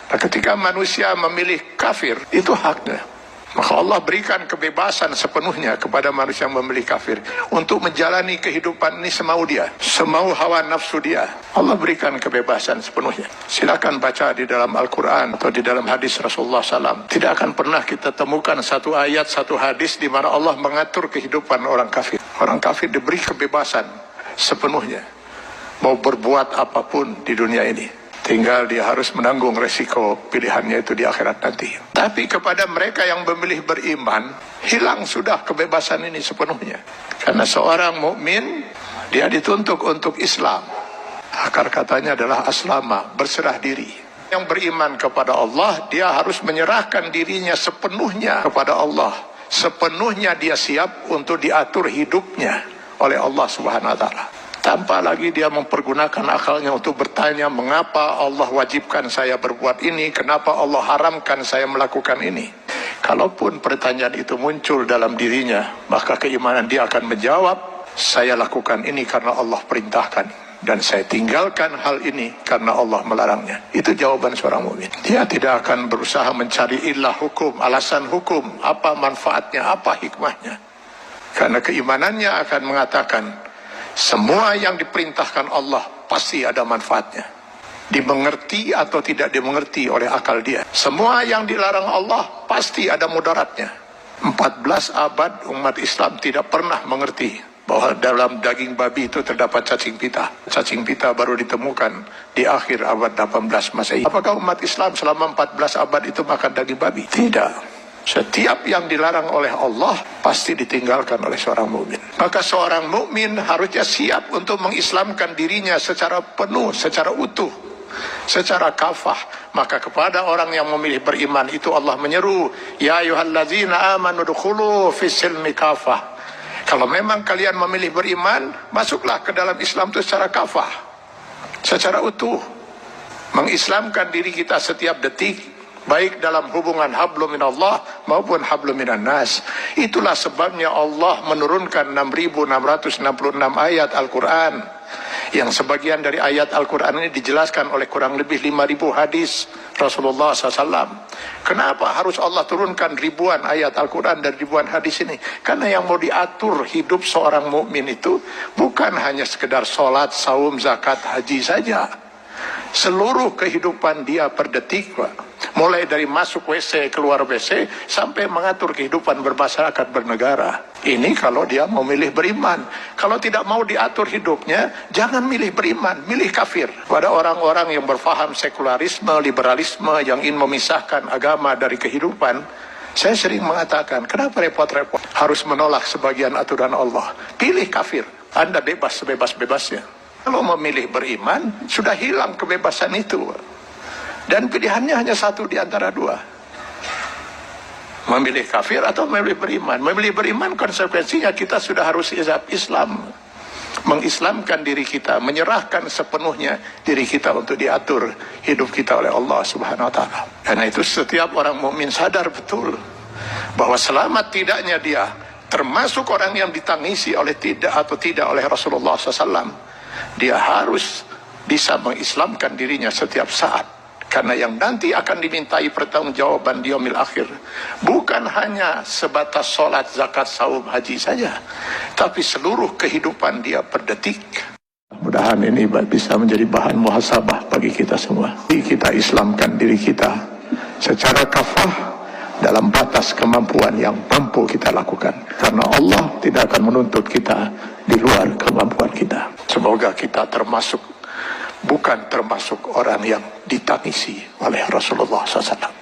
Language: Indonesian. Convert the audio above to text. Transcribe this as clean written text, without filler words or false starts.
Nah, ketika manusia memilih kafir, itu haknya. Maka Allah berikan kebebasan sepenuhnya kepada manusia yang memilih kafir untuk menjalani kehidupan ini semau dia, semau hawa nafsu dia. Allah berikan kebebasan sepenuhnya. Silakan baca di dalam Al-Quran atau di dalam hadis Rasulullah SAW. Tidak akan pernah kita temukan satu ayat, satu hadis di mana Allah mengatur kehidupan orang kafir. Orang kafir diberi kebebasan sepenuhnya, mau berbuat apapun di dunia ini. Tinggal dia harus menanggung resiko pilihannya itu di akhirat nanti. Tapi kepada mereka yang memilih beriman, hilang sudah kebebasan ini sepenuhnya. Karena seorang mukmin dia dituntut untuk Islam. Akar katanya adalah aslama, berserah diri. Yang beriman kepada Allah, dia harus menyerahkan dirinya sepenuhnya kepada Allah. Sepenuhnya dia siap untuk diatur hidupnya oleh Allah Subhanahu wa Ta'ala. Tanpa lagi dia mempergunakan akalnya untuk bertanya, mengapa Allah wajibkan saya berbuat ini, kenapa Allah haramkan saya melakukan ini. Kalaupun pertanyaan itu muncul dalam dirinya, maka keimanan dia akan menjawab, saya lakukan ini karena Allah perintahkan, dan saya tinggalkan hal ini karena Allah melarangnya. Itu jawaban seorang mukmin. Dia tidak akan berusaha mencari ilah hukum, alasan hukum, apa manfaatnya, apa hikmahnya. Karena keimanannya akan mengatakan, semua yang diperintahkan Allah pasti ada manfaatnya. Dimengerti atau tidak dimengerti oleh akal dia. Semua yang dilarang Allah pasti ada mudaratnya. 14 abad umat Islam tidak pernah mengerti bahwa dalam daging babi itu terdapat cacing pita. Cacing pita baru ditemukan di akhir abad 18 Masehi. Apakah umat Islam selama 14 abad itu makan daging babi? Tidak. Setiap yang dilarang oleh Allah pasti ditinggalkan oleh seorang mukmin. Maka seorang mukmin harusnya siap untuk mengislamkan dirinya secara penuh, secara utuh, secara kafah. Maka kepada orang yang memilih beriman itu Allah menyeru, ya ayyuhallazina amanu dukhulu fis-silmi kafah. Kalau memang kalian memilih beriman, masuklah ke dalam Islam itu secara kafah, secara utuh. Mengislamkan diri kita setiap detik, baik dalam hubungan hablum minallah maupun hablum minan nas. Itulah sebabnya Allah menurunkan 6.666 ayat Al-Quran, yang sebagian dari ayat Al-Quran ini dijelaskan oleh kurang lebih 5.000 hadis Rasulullah SAW. Kenapa harus Allah turunkan ribuan ayat Al-Quran dan ribuan hadis ini? Karena yang mau diatur hidup seorang mukmin itu bukan hanya sekedar sholat, saum, zakat, haji saja. Seluruh kehidupan dia per detik, mulai dari masuk WC, keluar WC, sampai mengatur kehidupan bermasyarakat, bernegara. Ini kalau dia mau milih beriman. Kalau tidak mau diatur hidupnya, jangan milih beriman, milih kafir. Pada orang-orang yang berfaham sekularisme, liberalisme, yang ingin memisahkan agama dari kehidupan, saya sering mengatakan, kenapa repot-repot harus menolak sebagian aturan Allah? Pilih kafir, Anda bebas sebebas-bebasnya. Kalau memilih beriman, sudah hilang kebebasan itu. Dan pilihannya hanya satu di antara dua. Memilih kafir atau memilih beriman. Memilih beriman konsekuensinya kita sudah harus Islam. Mengislamkan diri kita, menyerahkan sepenuhnya diri kita untuk diatur hidup kita oleh Allah Subhanahu wa Ta'ala. Karena itu setiap orang mukmin sadar betul bahwa selamat tidaknya dia termasuk orang yang ditangisi oleh tidak oleh Rasulullah SAW. Dia harus bisa mengislamkan dirinya setiap saat. Karena yang nanti akan dimintai pertanggungjawaban di yaumil akhir bukan hanya sebatas sholat, zakat, saum, haji saja, tapi seluruh kehidupan dia per detik. Mudah-mudahan ini bisa menjadi bahan muhasabah bagi kita semua. Kita islamkan diri kita secara kafah dalam batas kemampuan yang mampu kita lakukan. Karena Allah tidak akan menuntut kita di luar kemampuan kita. Semoga kita bukan termasuk orang yang ditangisi oleh Rasulullah SAW.